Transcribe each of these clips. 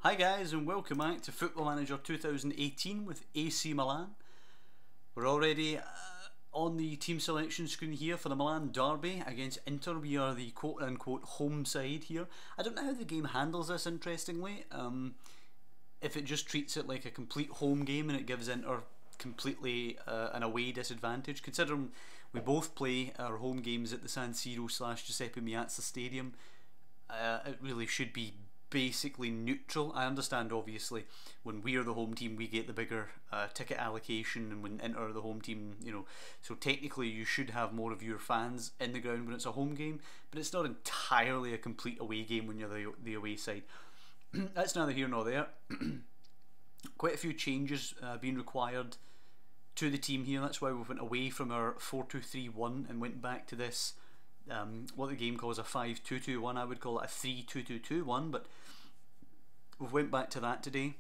Hi guys, and welcome back to Football Manager 2018 with AC Milan. We're already on the team selection screen here for the Milan derby against Inter. We are the quote-unquote home side here. I don't know how the game handles this, interestingly. If it just treats it like a complete home game and it gives Inter completely an away disadvantage, considering we both play our home games at the San Siro / Giuseppe Meazza Stadium. It really should be basically neutral. I understand, obviously, when we're the home team we get the bigger ticket allocation, and when Inter are the home team, you know, so technically you should have more of your fans in the ground when it's a home game, but it's not entirely a complete away game when you're the away side. That's neither here nor there. Quite a few changes being required to the team here. That's why we went away from our 4-2-3-1 and went back to this what the game calls a 5-2-2-1. I would call it a 3-2-2-2-1, but we went back to that today.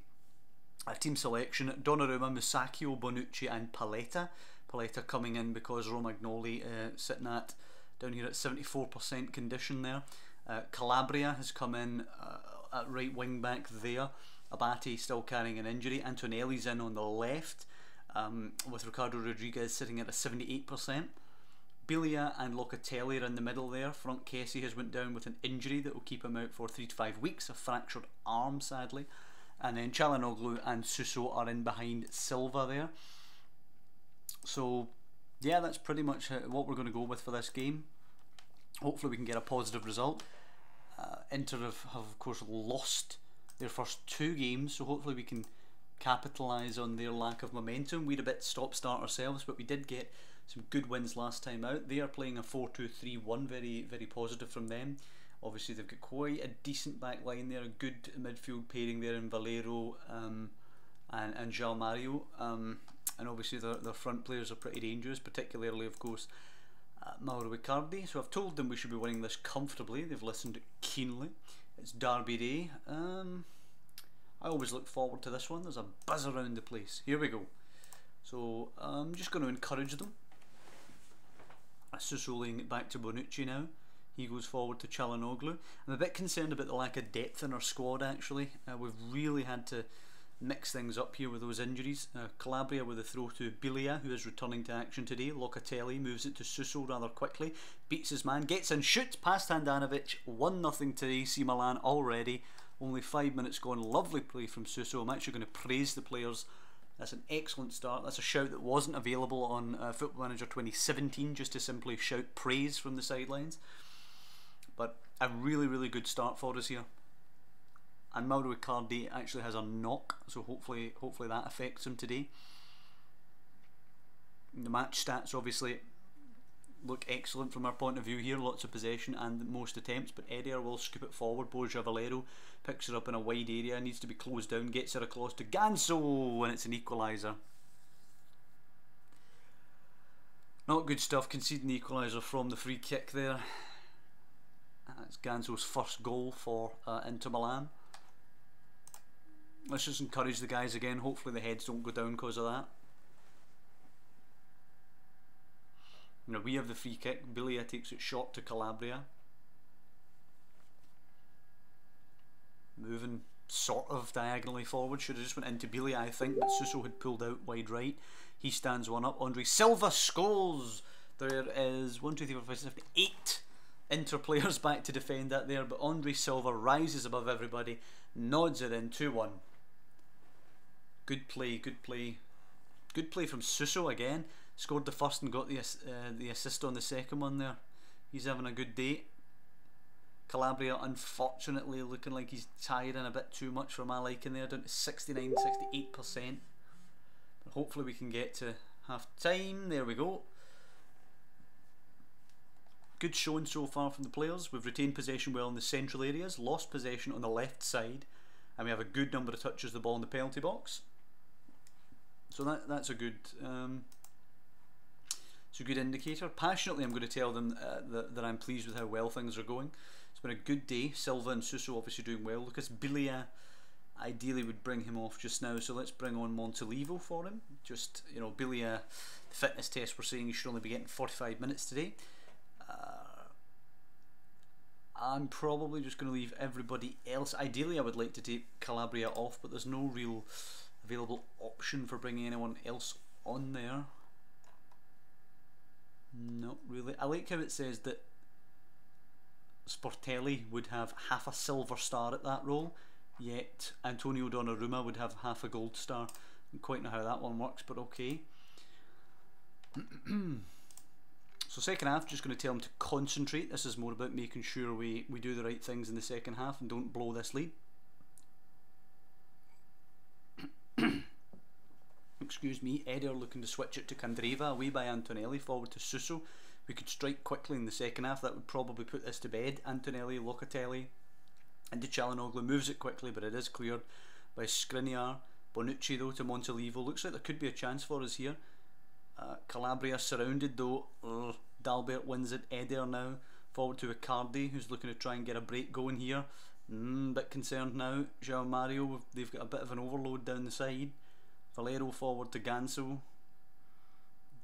Our team selection: Donnarumma, Musacchio, Bonucci and Paletta. Paletta coming in because Romagnoli sitting at down here at 74% condition there. Calabria has come in at right wing back there. Abate still carrying an injury. Antonelli's in on the left, with Ricardo Rodriguez sitting at a 78%. Biglia and Locatelli are in the middle there. Front Kessie has went down with an injury that will keep him out for 3 to 5 weeks, a fractured arm sadly. And then Çalhanoğlu and Suso are in behind Silva there. So yeah, that's pretty much what we're going to go with for this game. Hopefully we can get a positive result. Inter have of course lost their first 2 games, so hopefully we can capitalise on their lack of momentum. We're a bit stop-start ourselves, but we did get some good wins last time out. They are playing a 4-2-3-1, very positive from them. Obviously they've got quite a decent back line there, a good midfield pairing there in Valero and João Mario, and obviously their front players are pretty dangerous, particularly of course Mauro Icardi. So I've told them we should be winning this comfortably. They've listened keenly. It's Derby Day. I always look forward to this one. There's a buzz around the place. Here we go. So I'm just going to encourage them. Suso laying it back to Bonucci now. He goes forward to Çalhanoğlu. I'm a bit concerned about the lack of depth in our squad actually. We've really had to mix things up here with those injuries. Calabria with a throw to Biglia, who is returning to action today. Locatelli moves it to Suso rather quickly. Beats his man, gets in, shoots past Handanovic. 1-0 to AC Milan already. Only 5 minutes gone. Lovely play from Suso. I'm actually going to praise the players. That's an excellent start. That's a shout that wasn't available on Football Manager 2017, just to simply shout praise from the sidelines. But a really good start for us here. And Mauro Icardi actually has a knock, so hopefully that affects him today. The match stats obviously look excellent from our point of view here. Lots of possession and most attempts, but Eder will scoop it forward. Borja Valero picks it up in a wide area, needs to be closed down, gets it across to Ganso, and it's an equaliser. Not good stuff, conceding the equaliser from the free kick there. That's Ganso's first goal for Inter Milan. Let's just encourage the guys again. Hopefully the heads don't go down because of that. You know, we have the free kick. Biglia takes it short to Calabria. Moving sort of diagonally forward. Should have just went into Biglia, I think, but Suso had pulled out wide right. He stands one up. Andre Silva scores. There is 1, 2, 3, 4, 5, 6, 7, 8 Inter players back to defend that there, but Andre Silva rises above everybody, nods it in. 2-1. Good play, good play. Good play from Suso again. Scored the first and got the assist on the second one there. He's having a good day. Calabria unfortunately looking like he's tiring a bit too much for my liking there, down to 69, 68%. But hopefully we can get to half time. There we go. Good showing so far from the players. We've retained possession well in the central areas, lost possession on the left side, and we have a good number of touches of the ball in the penalty box. So that's a good it's a good indicator. Passionately I'm going to tell them that I'm pleased with how well things are going. It's been a good day. Silva and Suso obviously doing well. Lucas Biglia, ideally would bring him off just now, so let's bring on Montalivo for him. Just, you know, Biglia, the fitness test we're saying he should only be getting 45 minutes today. I'm probably just going to leave everybody else. Ideally I would like to take Calabria off, but there's no real available option for bringing anyone else on there. Not really. I like how it says that Sportelli would have half a silver star at that role, yet Antonio Donnarumma would have half a gold star. I don't quite know how that one works, but okay. So second half, just going to tell him to concentrate. This is more about making sure we do the right things in the second half and don't blow this lead. Excuse me. Eder looking to switch it to Candreva, away by Antonelli, forward to Suso. We could strike quickly in the second half. That would probably put this to bed. Antonelli, Locatelli into Çalhanoğlu, moves it quickly, but it is cleared by Skriniar. Bonucci though to Montalivo. Looks like there could be a chance for us here. Calabria surrounded though. Dalbert wins it. Eder now forward to Icardi, who's looking to try and get a break going here. Bit concerned now. João Mario, they've got a bit of an overload down the side. Valero forward to Ganso.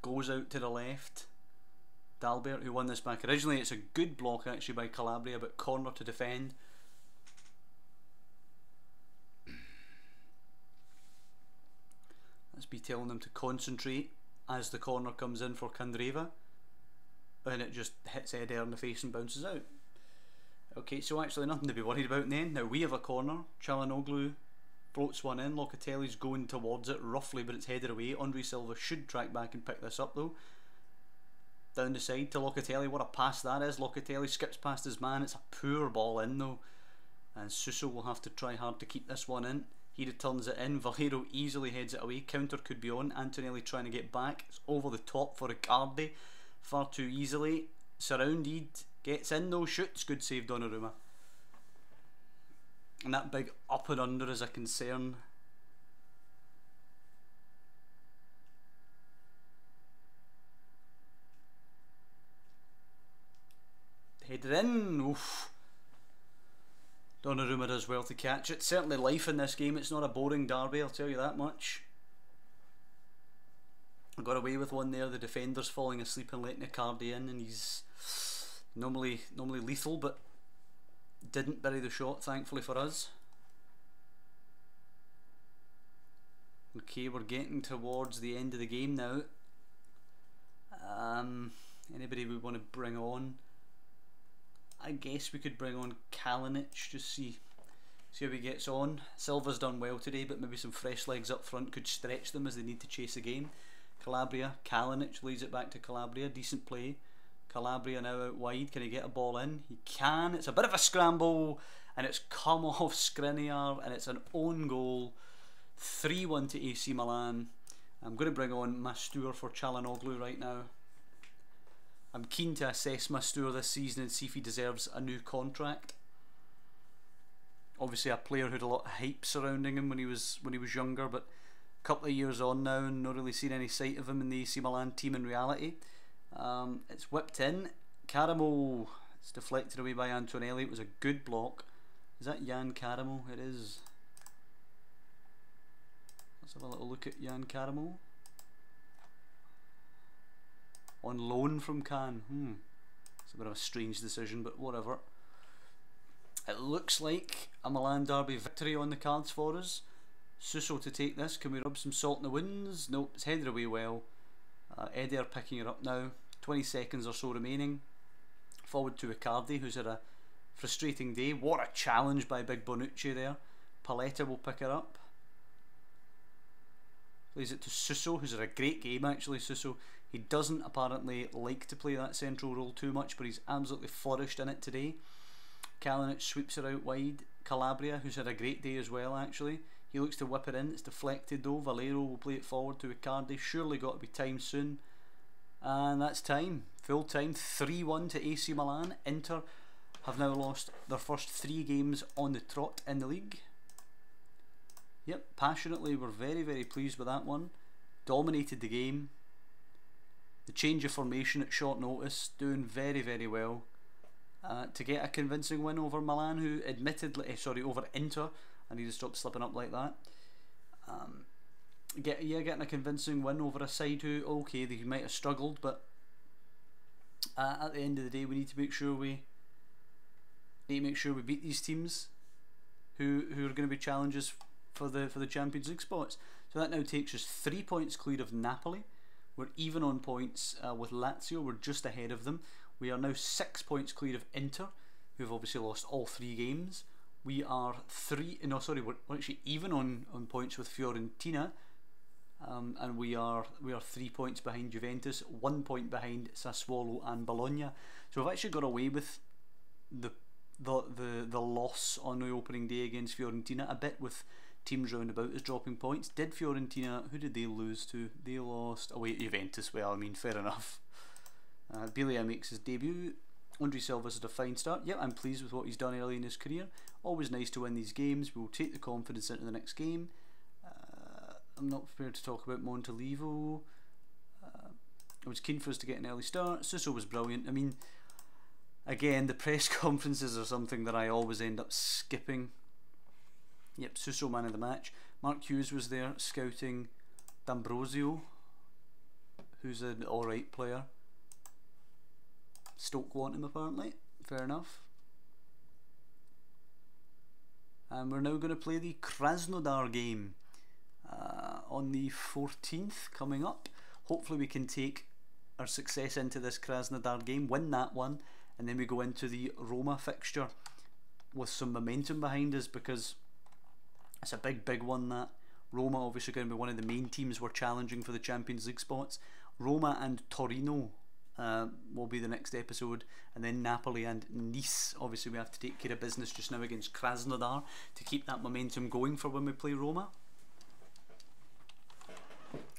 Goes out to the left. Dalbert, who won this back. Originally it's a good block actually by Calabria, but corner to defend. Let's be telling them to concentrate as the corner comes in for Candreva, and it just hits Eder in the face and bounces out. Okay, so actually nothing to be worried about then. Now we have a corner. Çalhanoğlu floats one in. Locatelli's going towards it roughly, but it's headed away. Andre Silva should track back and pick this up though. Down the side to Locatelli. What a pass that is. Locatelli skips past his man. It's a poor ball in though, and Suso will have to try hard to keep this one in. He returns it in. Valero easily heads it away. Counter could be on. Antonelli trying to get back. It's over the top for Icardi. Far too easily. Surrounded. Gets in though. Shoots. Good save, Donnarumma. And that big up and under is a concern. Headed in. Oof. Donnarumma does well to catch it. Certainly life in this game. It's not a boring derby, I'll tell you that much. I got away with one there. The defender's falling asleep and letting Icardi in, and he's normally lethal, but didn't bury the shot, thankfully for us. Okay, we're getting towards the end of the game now. Anybody we want to bring on? I guess we could bring on Kalinic, just see how he gets on. Silva's done well today, but maybe some fresh legs up front could stretch them as they need to chase the game. Calabria, Kalinic leads it back to Calabria, decent play. Calabria now out wide, can he get a ball in? He can. It's a bit of a scramble, and it's come off Skriniar, and it's an own goal. 3-1 to AC Milan. I'm going to bring on Mastur for Çalhanoğlu right now. I'm keen to assess Mastur this season and see if he deserves a new contract. Obviously a player who had a lot of hype surrounding him when he was younger, but a couple of years on now and not really seen any sight of him in the AC Milan team in reality. It's whipped in. Caramo, it's deflected away by Antonelli. It was a good block. Is that Jan Caramo? It is. Let's have a little look at Jan Caramo. On loan from Cannes. It's a bit of a strange decision, but whatever. It looks like a Milan derby victory on the cards for us. Suso to take this. Can we rub some salt in the wounds? Nope, it's headed away well. Eder picking it up now. 20 seconds or so remaining. Forward to Icardi, who's had a frustrating day. What a challenge by big Bonucci there. Paletta will pick it up. Plays it to Suso, who's had a great game actually. Suso, he doesn't apparently like to play that central role too much, but he's absolutely flourished in it today. Kalinic sweeps it out wide. Calabria, who's had a great day as well actually. He looks to whip it in. It's deflected though. Valero will play it forward to Icardi. Surely got to be time soon. And that's time. Full time. 3-1 to AC Milan. Inter have now lost their first 3 games on the trot in the league. Yep, passionately, we're very, very pleased with that one. Dominated the game. The change of formation at short notice, doing very, very well. To get a convincing win over Milan, who admittedly, over Inter. I need to stop slipping up like that. Getting a convincing win over a side who, okay, they might have struggled, but at the end of the day, we need to make sure we Need to make sure we beat these teams who are going to be challenges for the Champions League spots. So that now takes us 3 points clear of Napoli. We're even on points with Lazio. We're just ahead of them. We are now 6 points clear of Inter, who've obviously lost all 3 games. We are we're actually even on points with Fiorentina, and we are 3 points behind Juventus, 1 point behind Sassuolo and Bologna. So we've actually got away with the loss on the opening day against Fiorentina a bit, with teams round about us dropping points. Did Fiorentina, who did they lose to? They lost away to Juventus. Well, I mean, fair enough. Biglia makes his debut. Andre Silva's had a fine start. Yep, I'm pleased with what he's done early in his career. Always nice to win these games. We'll take the confidence into the next game. I'm not prepared to talk about Montalivo. I was keen for us to get an early start. Suso was brilliant. I mean, again, the press conferences are something that I always end up skipping. Yep, Suso man of the match. Mark Hughes was there scouting D'Ambrosio, who's an alright player. Stoke want him apparently. Fair enough. And we're now going to play the Krasnodar game on the 14th coming up. Hopefully we can take our success into this Krasnodar game, win that one, and then we go into the Roma fixture with some momentum behind us, because it's a big one. That Roma obviously going to be one of the main teams we're challenging for the Champions League spots. Roma and Torino will be the next episode, and then Napoli and Nice. Obviously we have to take care of business just now against Krasnodar to keep that momentum going for when we play Roma.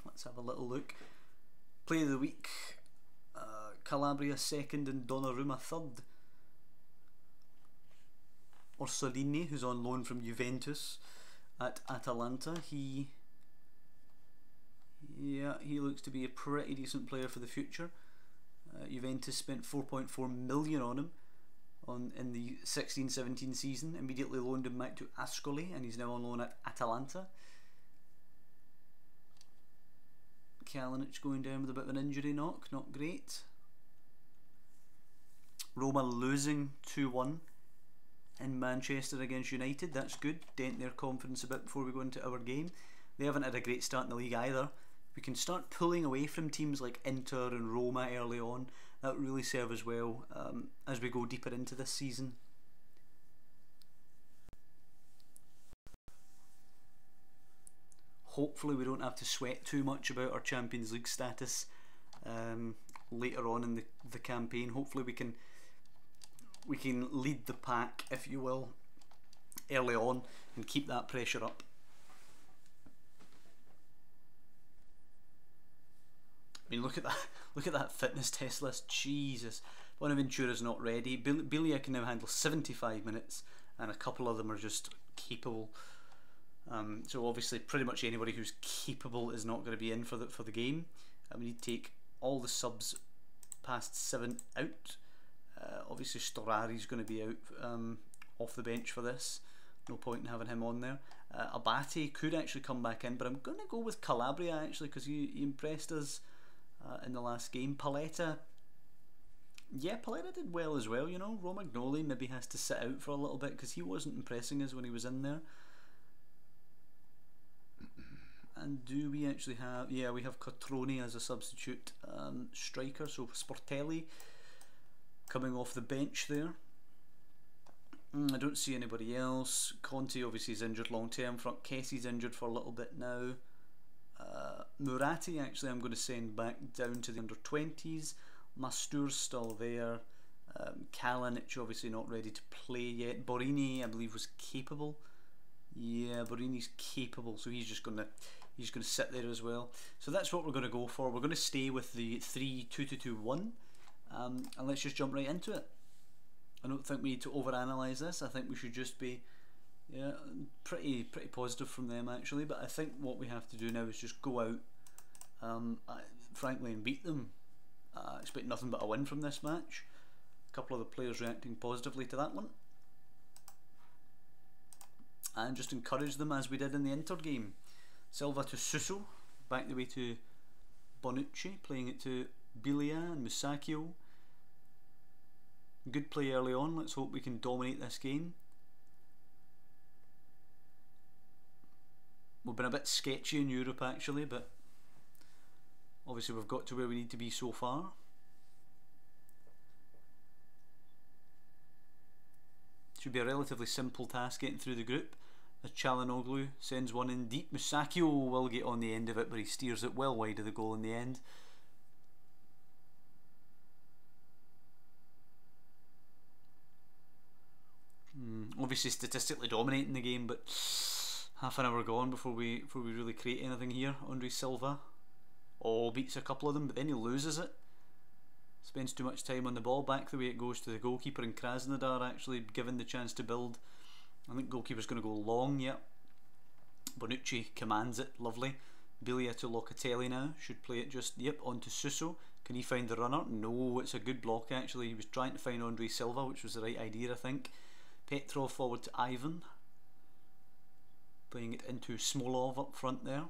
Let's have a little look. Play of the week, Calabria 2nd and Donnarumma 3rd. Orsolini, who's on loan from Juventus at Atalanta, he looks to be a pretty decent player for the future. Juventus spent 4.4 million on him in the 16-17 season, immediately loaned him back to Ascoli, and he's now on loan at Atalanta. Kalinic going down with a bit of an injury knock, not great. Roma losing 2-1 in Manchester against United, that's good. Dent their confidence a bit before we go into our game. They haven't had a great start in the league either. We can start pulling away from teams like Inter and Roma early on. That will really serve us well as we go deeper into this season. Hopefully we don't have to sweat too much about our Champions League status later on in the campaign. Hopefully we can lead the pack, if you will, early on and keep that pressure up. I mean, look at that fitness test list. Jesus, Bonaventura's not ready. Biglia can now handle 75 minutes, and a couple of them are just capable. So obviously, pretty much anybody who's capable is not going to be in for the game. We need to take all the subs past 7 out. Obviously, Storari's going to be out off the bench for this. No point in having him on there. Abate could actually come back in, but I'm going to go with Calabria actually, because he impressed us in the last game. Paletta did well as well, you know. Romagnoli maybe has to sit out for a little bit because he wasn't impressing us when he was in there. And do we actually have... yeah, we have Cotroni as a substitute striker, so Sportelli coming off the bench there. I don't see anybody else. Conte obviously is injured long term. Front Kessie's injured for a little bit now. Murati actually I'm going to send back down to the under-20s. Mastur's still there. Kalinic obviously not ready to play yet. Borini I believe was capable. Yeah, Borini's capable, so he's going to sit there as well. So that's what we're going to go for. We're going to stay with the 3-2-2-2-1, and let's just jump right into it. I don't think we need to overanalyze this. I think we should just be pretty positive from them actually. But I think what we have to do now is just go out, frankly, and beat them. Expect nothing but a win from this match. A couple of the players reacting positively to that one, and just encourage them as we did in the Inter game. Silva to Suso, back the way to Bonucci, playing it to Biglia and Musacchio. Good play early on. Let's hope we can dominate this game. We've been a bit sketchy in Europe actually, but obviously we've got to where we need to be so far. Should be a relatively simple task getting through the group. As Çalhanoğlu sends one in deep. Musacchio will get on the end of it, but he steers it well wide of the goal in the end. Obviously statistically dominating the game, but half an hour gone before we really create anything here. Andre Silva, beats a couple of them, but then he loses it. Spends too much time on the ball. Back the way it goes to the goalkeeper in Krasnodar, actually given the chance to build. I think goalkeeper's going to go long, yep. Bonucci commands it, lovely. Biglia to Locatelli now, should play it just, yep, on to Suso. Can he find the runner? No, it's a good block actually. He was trying to find Andre Silva, which was the right idea I think. Petrov forward to Ivan. Playing it into Smolov up front there.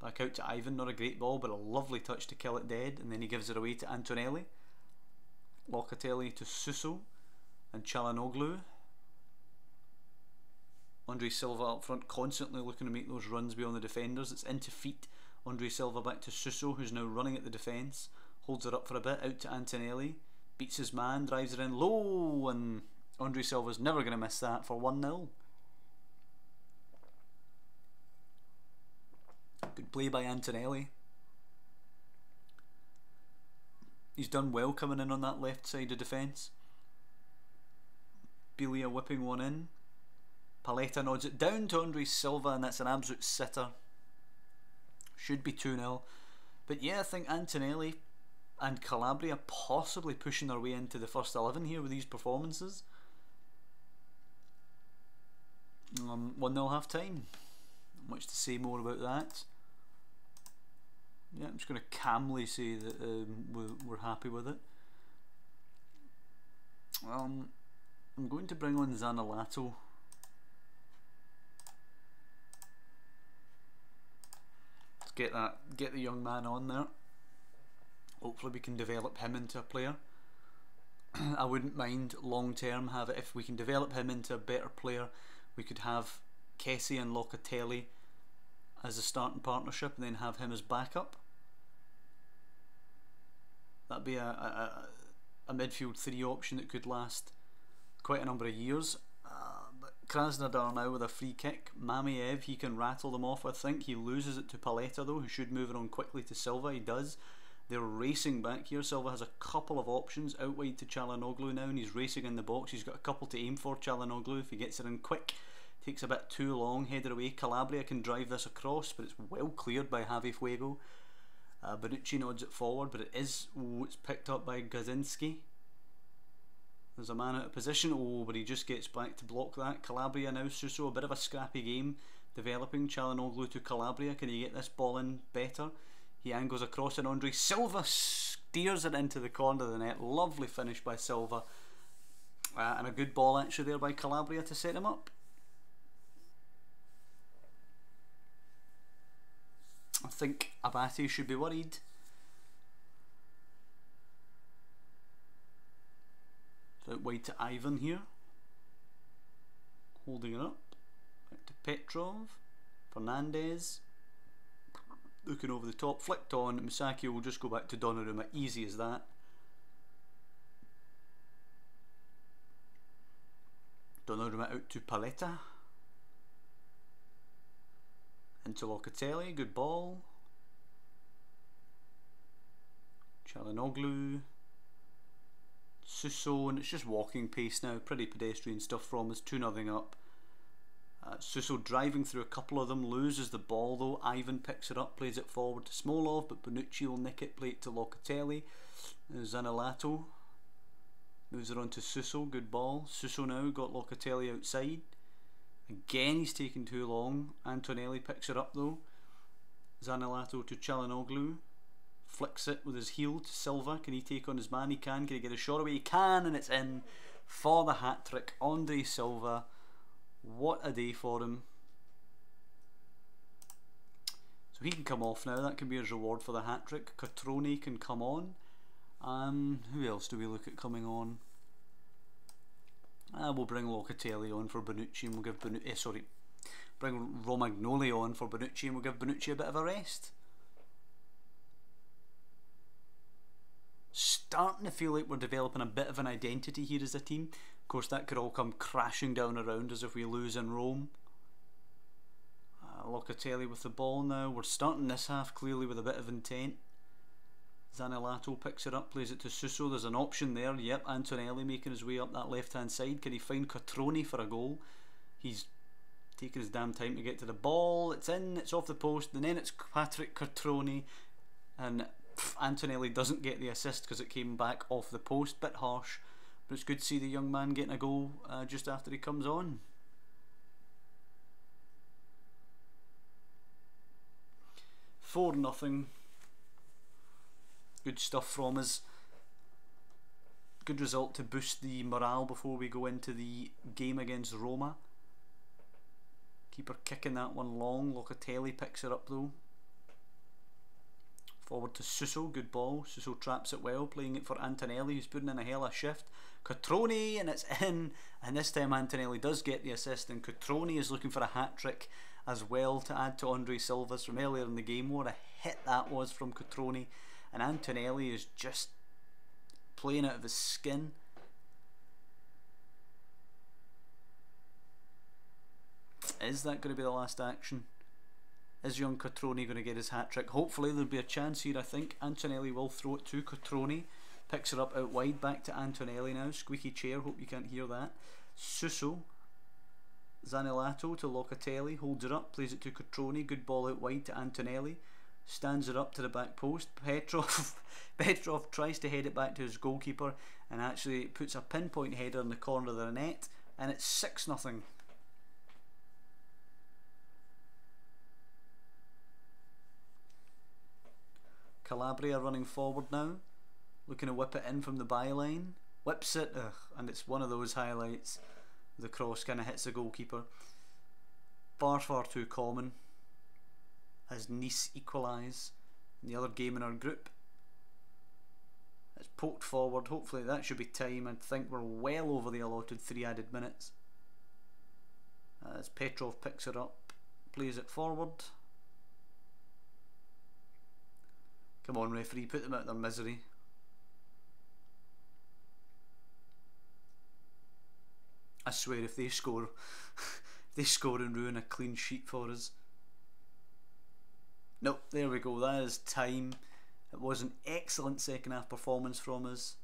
Back out to Ivan, not a great ball, but a lovely touch to kill it dead, and then he gives it away to Antonelli. Locatelli to Suso and Çalhanoğlu. Andre Silva up front, constantly looking to make those runs beyond the defenders. It's into feet. Andre Silva back to Suso, who's now running at the defence. Holds it up for a bit, out to Antonelli. Beats his man, drives it in low, and Andre Silva's never going to miss that for 1-0. Good play by Antonelli. He's done well coming in on that left side of defence. Biglia whipping one in. Paletta nods it down to Andre Silva, and that's an absolute sitter. Should be 2-0. But yeah, I think Antonelli and Calabria possibly pushing their way into the first 11 here with these performances. 1-0 half time. Not much to say more about that. Yeah, I'm just going to calmly say that we're happy with it. I'm going to bring on Zaniolato. Let's get the young man on there. Hopefully we can develop him into a player. I wouldn't mind long term have it if we can develop him into a better player. We could have Kessie and Locatelli as a starting partnership and then have him as backup. That'd be a midfield 3 option that could last quite a number of years. But Krasnodar now with a free kick. Mamiev, he can rattle them off I think. He loses it to Paletta though, who should move it on quickly to Silva. He does. They're racing back here. Silva has a couple of options out wide to Çalhanoğlu now, and he's racing in the box. He's got a couple to aim for. Çalhanoğlu, if he gets it in quick, takes a bit too long, headed away. Calabria can drive this across, but it's well cleared by Javi Fuego. Bonucci nods it forward, but it's picked up by Gazinski. There's a man out of position, but he just gets back to block that. Calabria now, Suso, a bit of a scrappy game developing. Çalhanoğlu to Calabria, can he get this ball in better? He angles across and Andre Silva steers it into the corner of the net. Lovely finish by Silva. And a good ball actually there by Calabria to set him up. I think Abate should be worried. So out wide to Ivan here. Holding it up. Back to Petrov. Fernandez. Looking over the top, flicked on. Musacchio will just go back to Donnarumma, easy as that. Donnarumma out to Paletta. Into Locatelli, good ball. Çalhanoğlu. Suso, and it's just walking pace now, pretty pedestrian stuff from us, 2-0 up. Suso driving through a couple of them, loses the ball though. Ivan picks it up, plays it forward to Smolov, but Bonucci will nick it, play it to Locatelli. Zaniolato moves it on to Suso, good ball. Suso now got Locatelli outside. Again he's taken too long. Antonelli picks it up though. Zaniolato to Çalhanoğlu. Flicks it with his heel to Silva. Can he take on his man? He can. Can he get a shot away? He can, and it's in for the hat-trick. Andre Silva. What a day for him. So he can come off now. That can be his reward for the hat-trick. Catrone can come on. Who else do we look at coming on? We'll bring Locatelli on for Bonucci, and we'll give bring Romagnoli on for Bonucci, and we'll give Bonucci a bit of a rest. Starting to feel like we're developing a bit of an identity here as a team. Of course, that could all come crashing down around us if we lose in Rome. Locatelli with the ball now. We're starting this half clearly with a bit of intent. Zaniolato picks it up, plays it to Suso. There's an option there. Yep, Antonelli making his way up that left hand side. Can he find Cotrone for a goal? He's taking his damn time to get to the ball. It's in, it's off the post, and then it's Patrick Cotrone, and Antonelli doesn't get the assist because it came back off the post. Bit harsh, but it's good to see the young man getting a goal just after he comes on. Four nothing. Good stuff from us. Good result to boost the morale before we go into the game against Roma. Keeper kicking that one long. Locatelli picks it up though. Forward to Suso, good ball. Suso traps it well, playing it for Antonelli, who's putting in a hell of a shift. Cotrone, and it's in. And this time Antonelli does get the assist, and Cotrone is looking for a hat-trick as well to add to Andre Silva's from earlier in the game. What a hit that was from Cotrone. And Antonelli is just playing out of his skin. Is that going to be the last action? Is young Cotrone going to get his hat-trick? Hopefully there'll be a chance here, I think. Antonelli will throw it to Cotrone. Picks it up out wide, back to Antonelli now. Squeaky chair, hope you can't hear that. Suso. Zaniolato to Locatelli, holds it up, plays it to Cotrone. Good ball out wide to Antonelli. Stands it up to the back post. Petrov tries to head it back to his goalkeeper and actually puts a pinpoint header in the corner of the net, and it's 6-0. Calabria running forward now, looking to whip it in from the byline. Whips it, and it's one of those highlights. The cross kind of hits the goalkeeper. Far too common. As Nice equalise in the other game in our group. It's poked forward. Hopefully that should be time. I think we're well over the allotted 3 added minutes. As Petrov picks it up, plays it forward. Come on, referee, put them out of their misery. I swear if they score if they score and ruin a clean sheet for us. Nope, there we go, that is time. It was an excellent second half performance from us.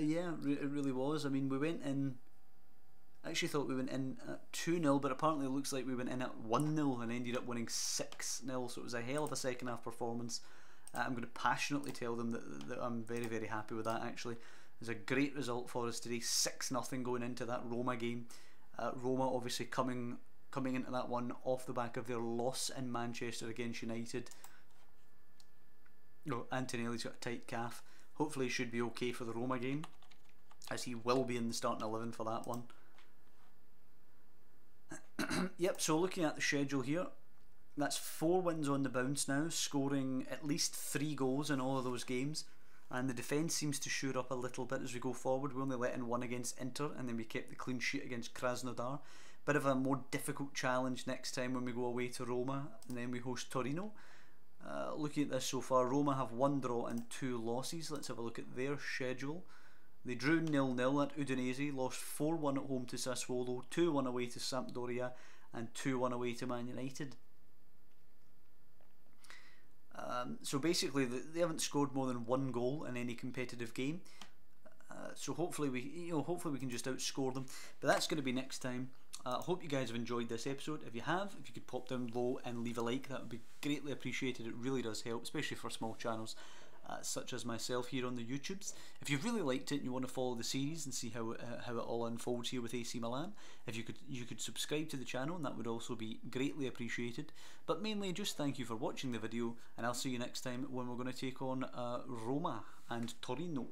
Yeah, it really was. I mean, we went in, I actually thought we went in at 2-0, but apparently it looks like we went in at 1-0 and ended up winning 6-0, so it was a hell of a second half performance. I'm going to passionately tell them that I'm very happy with that. Actually, it was a great result for us today, 6-0 going into that Roma game. Roma obviously coming into that one off the back of their loss in Manchester against United. No, Antonelli's got a tight calf. Hopefully he should be okay for the Roma game, as he will be in the starting 11 for that one. Yep, so looking at the schedule here, that's 4 wins on the bounce now, scoring at least 3 goals in all of those games. And the defence seems to shore up a little bit as we go forward. We only let in 1 against Inter, and then we kept the clean sheet against Krasnodar. Bit of a more difficult challenge next time when we go away to Roma, and then we host Torino. Looking at this so far, Roma have 1 draw and 2 losses. Let's have a look at their schedule. They drew 0-0 at Udinese, lost 4-1 at home to Sassuolo, 2-1 away to Sampdoria, and 2-1 away to Man United. So basically they haven't scored more than 1 goal in any competitive game. So hopefully we can just outscore them. But that's going to be next time. Hope you guys have enjoyed this episode. If you have, if you could pop down below and leave a like, that would be greatly appreciated. It really does help, especially for small channels such as myself here on the YouTubes. If you've really liked it and you want to follow the series and see how it all unfolds here with AC Milan, if you could subscribe to the channel, and that would also be greatly appreciated. But mainly just thank you for watching the video, and I'll see you next time when we're going to take on Roma and Torino.